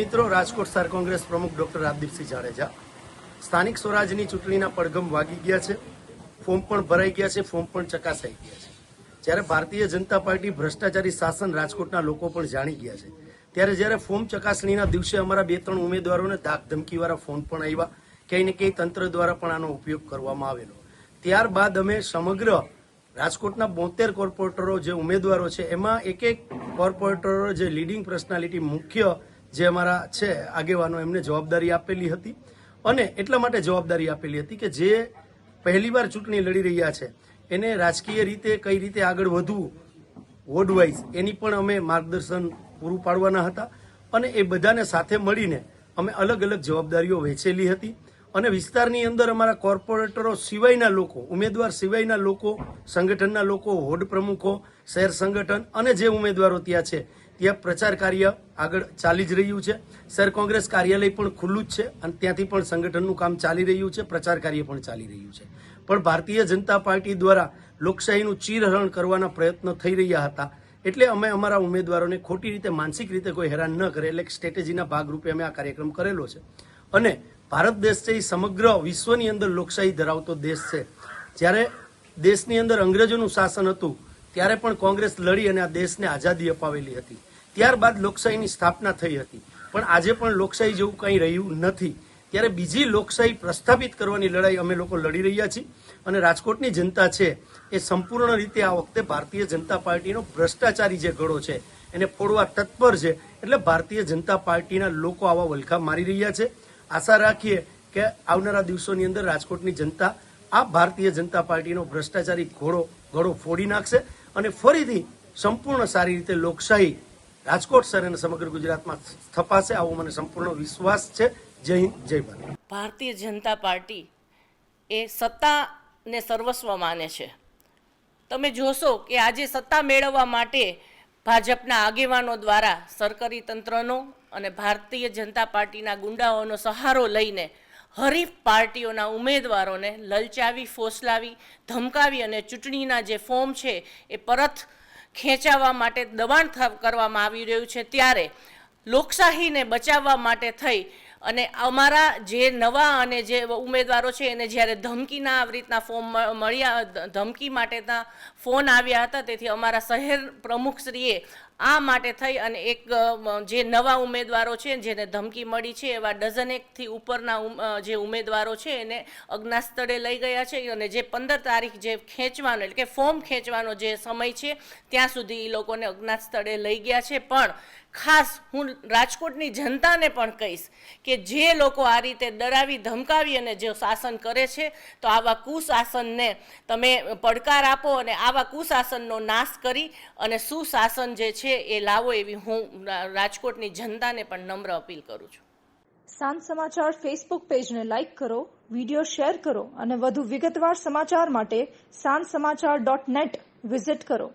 મિત્રો, રાજકોટ શહેર કોંગ્રેસ પ્રમુખ ડોક્ટર રાજદીપસિંહ જાડેજા. સ્થાનિક સ્વરાજની ચૂંટણીના પડઘમ વાગી ગયા છે, ફોર્મ પણ ભરાઈ ગયા છે, ફોર્મ પણ ચકાસાઈ ગયા છે. જ્યારે ભારતીય જનતા પાર્ટી ભ્રષ્ટાચારી શાસન રાજકોટના લોકો પણ જાણી ગયા છે, ત્યારે જ્યારે ફોર્મ ચકાસણીના દિવસે અમારા 2-3 ઉમેદવારોને ધાક ધમકીવાળા ફોન પણ આવ્યા, ક્યાંય ને ક્યાંય તંત્ર દ્વારા પણ આનો ઉપયોગ કરવામાં આવેલો. ત્યારબાદ અમે સમગ્ર રાજકોટના 72 કોર્પોરેટરો જે ઉમેદવારો છે એમાં એક કોર્પોરેટરો જે લીડિંગ પર્સનાલિટી મુખ્ય જે અમારા છે આગેવાનો એમને જવાબદારી આપેલી હતી. અને એટલા માટે જવાબદારી આપેલી હતી કે જે પહેલીવાર ચૂંટણી લડી રહ્યા છે એને રાજકીય રીતે કઈ રીતે આગળ વધવું વોર્ડ વાઇઝ એની પણ અમે માર્ગદર્શન પૂરું પાડવાના હતા. અને એ બધાને સાથે મળીને અમે અલગ અલગ જવાબદારીઓ વહેંચેલી હતી. અને વિસ્તારની અંદર અમારા કોર્પોરેટરો સિવાયના લોકો, ઉમેદવાર સિવાયના લોકો, સંગઠનના લોકો, વોર્ડ પ્રમુખો, શહેર સંગઠન અને જે ઉમેદવારો ત્યાં છે ત્યાં પ્રચાર કાર્ય આગળ ચાલી જ રહ્યું છે. શહેર કોંગ્રેસ કાર્યાલય પણ ખુલ્લું જ છે અને ત્યાંથી પણ સંગઠનનું કામ ચાલી રહ્યું છે, પ્રચાર કાર્ય પણ ચાલી રહ્યું છે. પણ ભારતીય જનતા પાર્ટી દ્વારા લોકશાહીનું ચીરહરણ કરવાના પ્રયત્નો થઈ રહ્યા હતા, એટલે અમે અમારા ઉમેદવારોને ખોટી રીતે માનસિક રીતે કોઈ હેરાન ન કરે એટલે સ્ટ્રેટેજીના ભાગરૂપે અમે આ કાર્યક્રમ કરેલો છે. અને ભારત દેશ છે એ સમગ્ર વિશ્વની અંદર લોકશાહી ધરાવતો દેશ છે. જ્યારે દેશની અંદર અંગ્રેજોનું શાસન હતું ત્યારે પણ કોંગ્રેસ લડી અને આ દેશને આઝાદી અપાવેલી હતી. ત્યારબાદ લોકશાહીની સ્થાપના થઈ હતી, પણ આજે પણ લોકશાહી જેવું કંઈ રહ્યું નથી. ત્યારે બીજી લોકશાહી પ્રસ્થાપિત કરવાની લડાઈ અમે લોકો લડી રહ્યા છીએ. અને રાજકોટની જનતા છે એ સંપૂર્ણ રીતે આ વખતે ભારતીય જનતા પાર્ટીનો ભ્રષ્ટાચારી જે ગળો છે એને ફોડવા તત્પર છે. એટલે ભારતીય જનતા પાર્ટીના લોકો આવા વલખા મારી રહ્યા છે. આશા રાખીએ કે આવનારા દિવસોની અંદર રાજકોટની જનતા આ ભારતીય જનતા પાર્ટીનો ભ્રષ્ટાચારી ગળો ફોડી નાખશે અને ફરીથી સંપૂર્ણ સારી રીતે લોકશાહી રાજકોટ શહેર અને સમગ્ર ગુજરાતમાં સ્થપાશે, આવો મને સંપૂર્ણ વિશ્વાસ છે. જય હિન્દ, જય ભારત. ભારતીય જનતા પાર્ટી એ સત્તાને સર્વસ્વ માને છે. તમે જોશો કે આજે સત્તા મેળવવા માટે ભાજપના આગેવાનો દ્વારા સરકારી તંત્રનો અને ભારતીય જનતા પાર્ટીના ગુંડાઓનો સહારો લઈને હરીફ પાર્ટીઓના ઉમેદવારોને લલચાવી, ફોસલાવી, ધમકાવી અને ચૂંટણીના જે ફોર્મ છે એ પરત ખેંચાવવા માટે દબાણ કરવામાં આવી રહ્યું છે. ત્યારે લોકશાહીને બચાવવા માટે થઈ અને અમારા જે નવા અને જે ઉમેદવારો છે એને જ્યારે ધમકીના આવી રીતના ફોર્મ મળ્યા, ધમકી માટેના ફોન આવ્યા હતા, તેથી અમારા શહેર પ્રમુખશ્રીએ આ માટે થઈ અને એક જે નવા ઉમેદવારો છે જેને ધમકી મળી છે એવા ડઝનેકથી ઉપરના જે ઉમેદવારો છે એને અજ્ઞાત સ્થળે લઈ ગયા છે. અને જે 15 તારીખ જે ખેંચવાનો એટલે કે ફોર્મ ખેંચવાનો જે સમય છે ત્યાં સુધી એ લોકોને અજ્ઞાત સ્થળે લઈ ગયા છે. પણ ખાસ હું રાજકોટની જનતાને પણ કહીશ કે જે લોકો આ રીતે ડરાવી ધમકાવી અને જે શાસન કરે છે તો આવા કુશાસનને તમે પડકાર આપો અને આવા કુશાસનનો નાશ કરી અને સુશાસન જે છે એ લાવો એવી હું રાજકોટની જનતાને પણ નમ્ર અપીલ કરું છું. સાંજ સમાચાર ફેસબુક પેજને લાઇક કરો, વિડીયો શેર કરો અને વધુ વિગતવાર સમાચાર માટે sanssamachar.net વિઝિટ કરો.